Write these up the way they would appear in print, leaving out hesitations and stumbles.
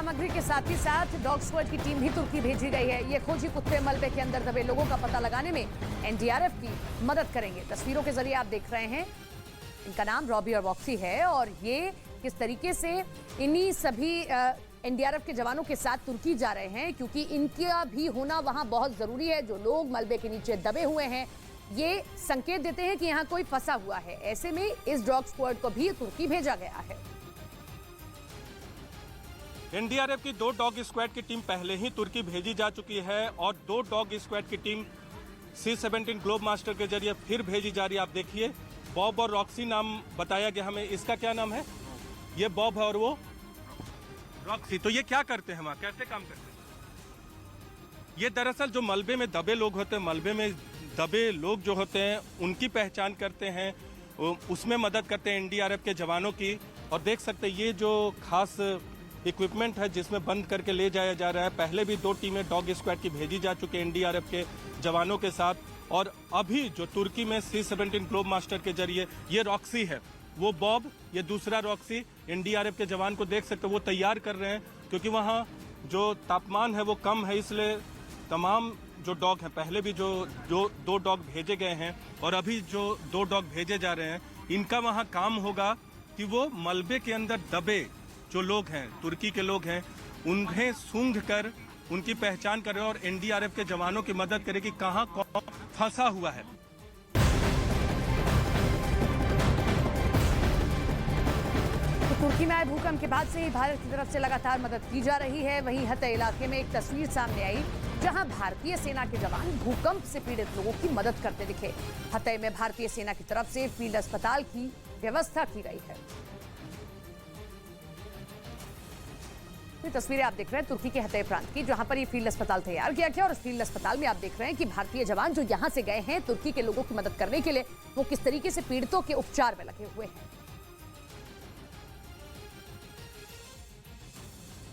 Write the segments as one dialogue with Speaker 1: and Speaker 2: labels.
Speaker 1: सामग्री के साथ ही साथ डॉग स्क्वाड की टीम भी तुर्की भेजी गई है। ये खोजी कुत्ते मलबे के अंदर दबे लोगों का पता लगाने में एनडीआरएफ की मदद करेंगे। तस्वीरों के जरिए आप देख रहे हैं, इनका नाम रॉबी और वॉक्सी है और ये किस तरीके से इन्हीं सभी एनडीआरएफ के जवानों के साथ तुर्की जा रहे हैं, क्योंकि इनका भी होना वहां बहुत जरूरी है। जो लोग मलबे के नीचे दबे हुए हैं ये संकेत देते हैं कि यहाँ कोई फंसा हुआ है। ऐसे में इस डॉग स्क्वाड को भी तुर्की भेजा गया है।
Speaker 2: एनडीआरएफ की 2 डॉग स्क्वाड की टीम पहले ही तुर्की भेजी जा चुकी है और 2 डॉग स्क्वाड की टीम C-17 ग्लोब मास्टर के जरिए फिर भेजी जा रही है। आप देखिए, बॉब और रॉक्सी नाम बताया गया हमें। इसका क्या नाम है? ये बॉब है और वो रॉक्सी। तो ये क्या करते हैं वहाँ, कैसे काम करते हैं? ये दरअसल जो मलबे में दबे लोग होते हैं, मलबे में दबे लोग जो होते हैं उनकी पहचान करते हैं, उसमें मदद करते हैं एनडीआरएफ के जवानों की। और देख सकते हैं ये जो खास इक्विपमेंट है जिसमें बंद करके ले जाया जा रहा है। पहले भी 2 टीमें डॉग स्क्वाड की भेजी जा चुकी है एनडीआरएफ के जवानों के साथ। और अभी जो तुर्की में C-17 ग्लोब मास्टर के जरिए ये रॉक्सी है, वो बॉब, ये दूसरा रॉक्सी एनडीआरएफ के जवान को देख सकते हो वो तैयार कर रहे हैं, क्योंकि वहाँ जो तापमान है वो कम है। इसलिए तमाम जो डॉग हैं, पहले भी जो 2 डॉग भेजे गए हैं और अभी जो 2 डॉग भेजे जा रहे हैं, इनका वहाँ काम होगा कि वो मलबे के अंदर दबे जो लोग हैं, तुर्की के लोग हैं, उन्हें सूंघ कर उनकी पहचान करें और एनडीआरएफ के जवानों की मदद करें कि कहां कौन फंसा हुआ है।
Speaker 1: तो तुर्की में आए भूकंप के बाद से ही भारत की तरफ से लगातार मदद की जा रही है। वहीं हतई इलाके में एक तस्वीर सामने आई जहां भारतीय सेना के जवान भूकंप से पीड़ित लोगों की मदद करते दिखे। हतई में भारतीय सेना की तरफ से फील्ड अस्पताल की व्यवस्था की गई है। ये तस्वीरें आप देख रहे हैं तुर्की के हतई प्रांत की, जहां पर ये फील्ड अस्पताल तैयार किया गया। और इस फील्ड अस्पताल में आप देख रहे हैं कि भारतीय जवान जो यहां से गए हैं तुर्की के लोगों की मदद करने के लिए, वो किस तरीके से पीड़ितों के उपचार में लगे हुए हैं।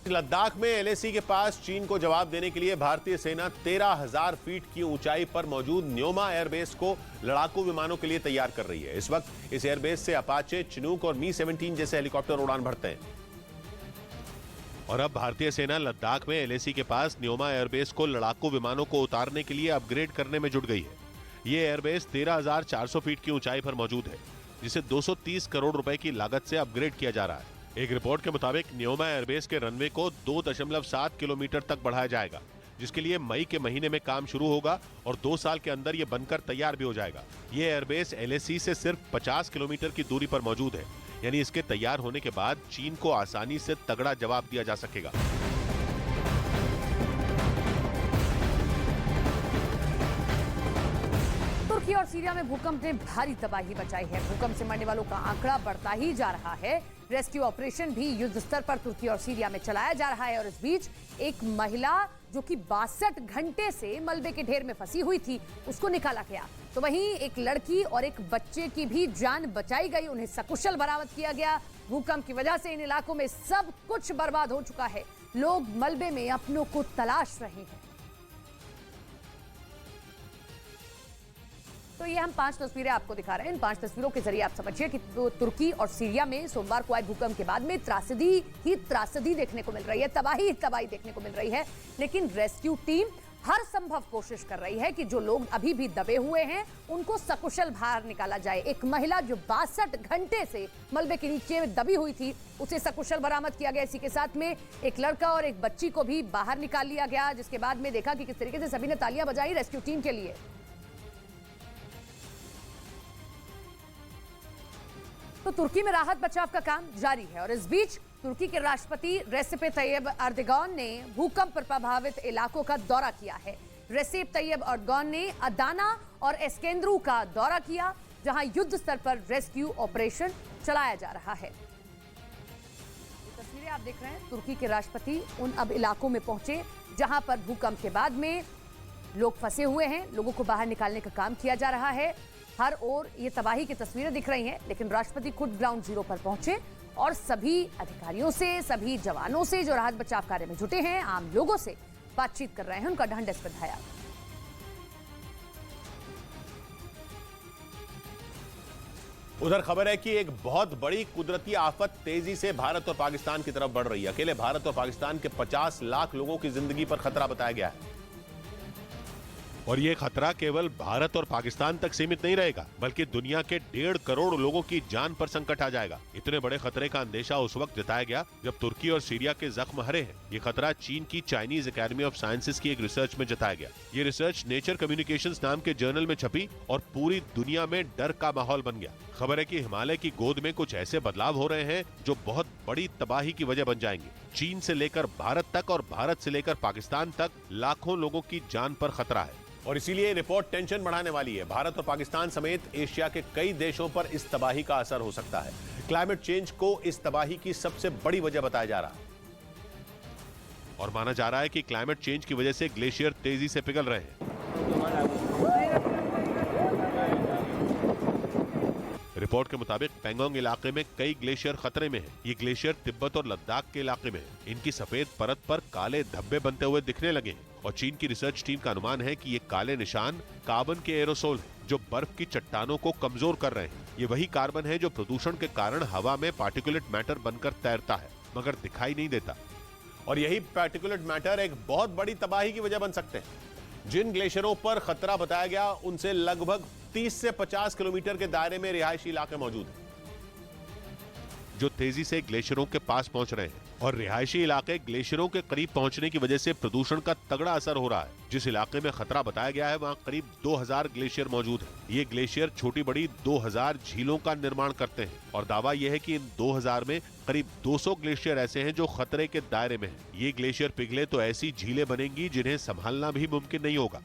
Speaker 3: लद्दाख में एलएसी के पास चीन को जवाब देने के लिए भारतीय सेना 13,000 फीट की ऊंचाई पर मौजूद न्योमा एयरबेस को लड़ाकू विमानों के लिए तैयार कर रही है। इस वक्त इस एयरबेस से अपाचे, चिनूक और मी-17 जैसे हेलीकॉप्टर उड़ान भरते हैं। और अब भारतीय सेना लद्दाख में एलएसी के पास न्योमा एयरबेस को लड़ाकू विमानों को उतारने के लिए अपग्रेड करने में जुट गई है। ये एयरबेस 13,400 फीट की ऊंचाई पर मौजूद है, जिसे 230 करोड़ रुपए की लागत से अपग्रेड किया जा रहा है। एक रिपोर्ट के मुताबिक न्योमा एयरबेस के रनवे को 2.7 किलोमीटर तक बढ़ाया जाएगा, जिसके लिए मई के महीने में काम शुरू होगा और 2 साल के अंदर ये बनकर तैयार भी हो जाएगा। ये एयरबेस एलएसी से सिर्फ 50 किलोमीटर की दूरी पर मौजूद है, यानी इसके तैयार होने के बाद चीन को आसानी से तगड़ा जवाब दिया जा सकेगा।
Speaker 1: तुर्की और सीरिया में भूकंप ने भारी तबाही मचाई है। भूकंप से मरने वालों का आंकड़ा बढ़ता ही जा रहा है। रेस्क्यू ऑपरेशन भी युद्ध स्तर पर तुर्की और सीरिया में चलाया जा रहा है। और इस बीच एक महिला जो कि 62 घंटे से मलबे के ढेर में फंसी हुई थी, उसको निकाला गया। तो वहीं एक लड़की और एक बच्चे की भी जान बचाई गई, उन्हें सकुशल बरामद किया गया। भूकंप की वजह से इन इलाकों में सब कुछ बर्बाद हो चुका है। लोग मलबे में अपनों को तलाश रहे हैं। तो ये हम 5 तस्वीरें आपको दिखा रहे हैं। इन 5 तस्वीरों के जरिए आप समझिए कि तुर्की और सीरिया में सोमवार को आए भूकंप के बाद में त्रासदी ही त्रासदी देखने को मिल रही है, तबाही ही तबाही देखने को मिल रही है। लेकिन रेस्क्यू टीम हर संभव कोशिश कर रही है कि जो लोग अभी भी दबे हुए हैं उनको सकुशल बाहर निकाला जाए। एक महिला जो 62 घंटे से मलबे के नीचे दबी हुई थी, उसे सकुशल बरामद किया गया। इसी के साथ में एक लड़का और एक बच्ची को भी बाहर निकाल लिया गया, जिसके बाद में देखा कि किस तरीके से सभी ने तालियां बजाई रेस्क्यू टीम के लिए। तो तुर्की में राहत बचाव का काम जारी है। और इस बीच तुर्की के राष्ट्रपति रेसिप तैयब एर्दोगान ने भूकंप प्रभावित इलाकों का दौरा किया है। रेसिप तैयब एर्दोगान ने अदाना और एस्केंद्रू का दौरा किया, जहां युद्ध स्तर पर रेस्क्यू ऑपरेशन चलाया जा रहा है। ये तस्वीरें आप देख रहे हैं, तुर्की के राष्ट्रपति उन अब इलाकों में पहुंचे जहां पर भूकंप के बाद में लोग फंसे हुए हैं। लोगों को बाहर निकालने का काम किया जा रहा है। हर ओर ये तबाही की तस्वीरें दिख रही हैं, लेकिन राष्ट्रपति खुद ग्राउंड जीरो पर पहुंचे और सभी अधिकारियों से, सभी जवानों से जो राहत बचाव कार्य में जुटे हैं, आम लोगों से बातचीत कर रहे हैं, उनका ढांढस बंधाया।
Speaker 3: उधर खबर है कि एक बहुत बड़ी कुदरती आफत तेजी से भारत और पाकिस्तान की तरफ बढ़ रही है। अकेले भारत और पाकिस्तान के 50 लाख लोगों की जिंदगी पर खतरा बताया गया है। और यह खतरा केवल भारत और पाकिस्तान तक सीमित नहीं रहेगा, बल्कि दुनिया के 1.5 करोड़ लोगों की जान पर संकट आ जाएगा। इतने बड़े खतरे का अंदेशा उस वक्त जताया गया जब तुर्की और सीरिया के जख्म हरे हैं। ये खतरा चीन की चाइनीज एकेडमी ऑफ साइंसेज की एक रिसर्च में जताया गया। ये रिसर्च नेचर कम्युनिकेशंस नाम के जर्नल में छपी और पूरी दुनिया में डर का माहौल बन गया। खबर है कि हिमालय की गोद में कुछ ऐसे बदलाव हो रहे हैं जो बहुत बड़ी तबाही की वजह बन जाएंगे। चीन से लेकर भारत तक और भारत से लेकर पाकिस्तान तक लाखों लोगों की जान पर खतरा है और इसीलिए रिपोर्ट टेंशन बढ़ाने वाली है। भारत और पाकिस्तान समेत एशिया के कई देशों पर इस तबाही का असर हो सकता है। क्लाइमेट चेंज को इस तबाही की सबसे बड़ी वजह बताया जा रहा है और माना जा रहा है कि क्लाइमेट चेंज की वजह से ग्लेशियर तेजी से पिघल रहे हैं। रिपोर्ट के मुताबिक पेंगोंग इलाके में कई ग्लेशियर खतरे में हैं। ये ग्लेशियर तिब्बत और लद्दाख के इलाके में है। इनकी सफेद परत पर काले धब्बे बनते हुए दिखने लगे हैं और चीन की रिसर्च टीम का अनुमान है कि ये काले निशान कार्बन के एरोसोल हैं जो बर्फ की चट्टानों को कमजोर कर रहे हैं। ये वही कार्बन है जो प्रदूषण के कारण हवा में पार्टिकुलेट मैटर बनकर तैरता है मगर दिखाई नहीं देता और यही पार्टिकुलेट मैटर एक बहुत बड़ी तबाही की वजह बन सकते हैं। जिन ग्लेशियरों पर खतरा बताया गया उनसे लगभग 30 से 50 किलोमीटर के दायरे में रिहायशी इलाके मौजूद हैं जो तेजी से ग्लेशियरों के पास पहुंच रहे हैं और रिहायशी इलाके ग्लेशियरों के करीब पहुंचने की वजह से प्रदूषण का तगड़ा असर हो रहा है। जिस इलाके में खतरा बताया गया है वहां करीब 2000 ग्लेशियर मौजूद हैं। ये ग्लेशियर छोटी बड़ी 2000 झीलों का निर्माण करते हैं और दावा यह है कि इन 2000 में करीब 200 ग्लेशियर ऐसे हैं जो खतरे के दायरे में हैं। ये ग्लेशियर पिघले तो ऐसी झीलें बनेंगी जिन्हें संभालना भी मुमकिन नहीं होगा।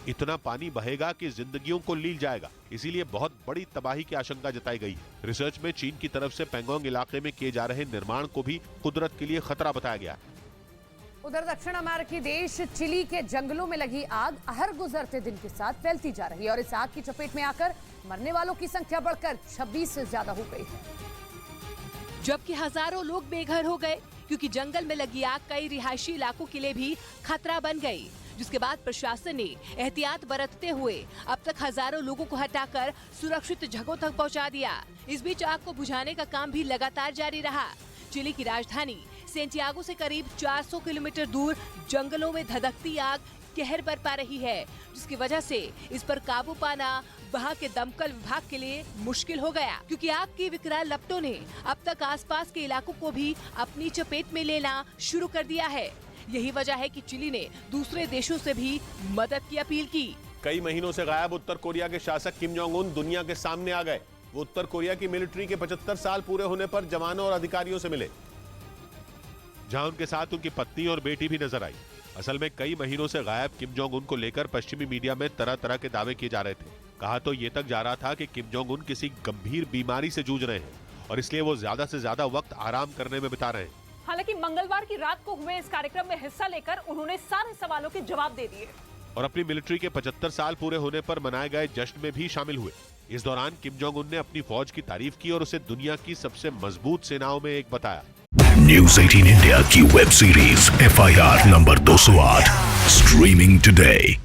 Speaker 3: इतना पानी बहेगा कि जिंदगियों को लील जाएगा, इसीलिए बहुत बड़ी तबाही की आशंका जताई गई है। रिसर्च में चीन की तरफ से पेंगोंग इलाके में किए जा रहे निर्माण को भी कुदरत के लिए खतरा बताया गया है।
Speaker 1: उधर दक्षिण अमेरिकी देश चिली के जंगलों में लगी आग हर गुजरते दिन के साथ फैलती जा रही है और इस आग की चपेट में आकर मरने वालों की संख्या बढ़कर 26 से ज्यादा हो गई है,
Speaker 4: जबकि हजारों लोग बेघर हो गए क्योंकि जंगल में लगी आग कई रिहायशी इलाकों के लिए भी खतरा बन गई। जिसके बाद प्रशासन ने एहतियात बरतते हुए अब तक हजारों लोगों को हटाकर सुरक्षित जगहों तक पहुंचा दिया। इस बीच आग को बुझाने का काम भी लगातार जारी रहा। चिली की राजधानी सेंटियागो से करीब 400 किलोमीटर दूर जंगलों में धधकती आग कहर बरपा रही है, जिसकी वजह से इस पर काबू पाना वहां के दमकल विभाग के लिए मुश्किल हो गया क्योंकि आग की विकराल लपटों ने अब तक आसपास के इलाकों को भी अपनी चपेट में लेना शुरू कर दिया है। यही वजह है कि चिली ने दूसरे देशों से भी मदद की अपील की।
Speaker 3: कई महीनों से गायब उत्तर कोरिया के शासक किम जोंग उन दुनिया के सामने आ गए। वो उत्तर कोरिया की मिलिट्री के 75 साल पूरे होने पर जवानों और अधिकारियों से मिले, जहां उनके साथ उनकी पत्नी और बेटी भी नजर आई। असल में कई महीनों से गायब किम जोंग उन को लेकर पश्चिमी मीडिया में तरह तरह के दावे किए जा रहे थे। कहा तो ये तक जा रहा था कि किम जोंग उन किसी गंभीर बीमारी से जूझ रहे हैं और इसलिए वो ज्यादा से ज्यादा वक्त आराम करने में बिता रहे हैं।
Speaker 5: हालांकि मंगलवार की रात को हुए इस कार्यक्रम में हिस्सा लेकर उन्होंने सारे सवालों के जवाब दे दिए
Speaker 3: और अपनी मिलिट्री के 75 साल पूरे होने पर मनाए गए जश्न में भी शामिल हुए। इस दौरान किम जोंग उन ने अपनी फौज की तारीफ की और उसे दुनिया की सबसे मजबूत सेनाओं में एक बताया।
Speaker 6: न्यूज़ 18 इंडिया की web series FIR number 208 streaming today.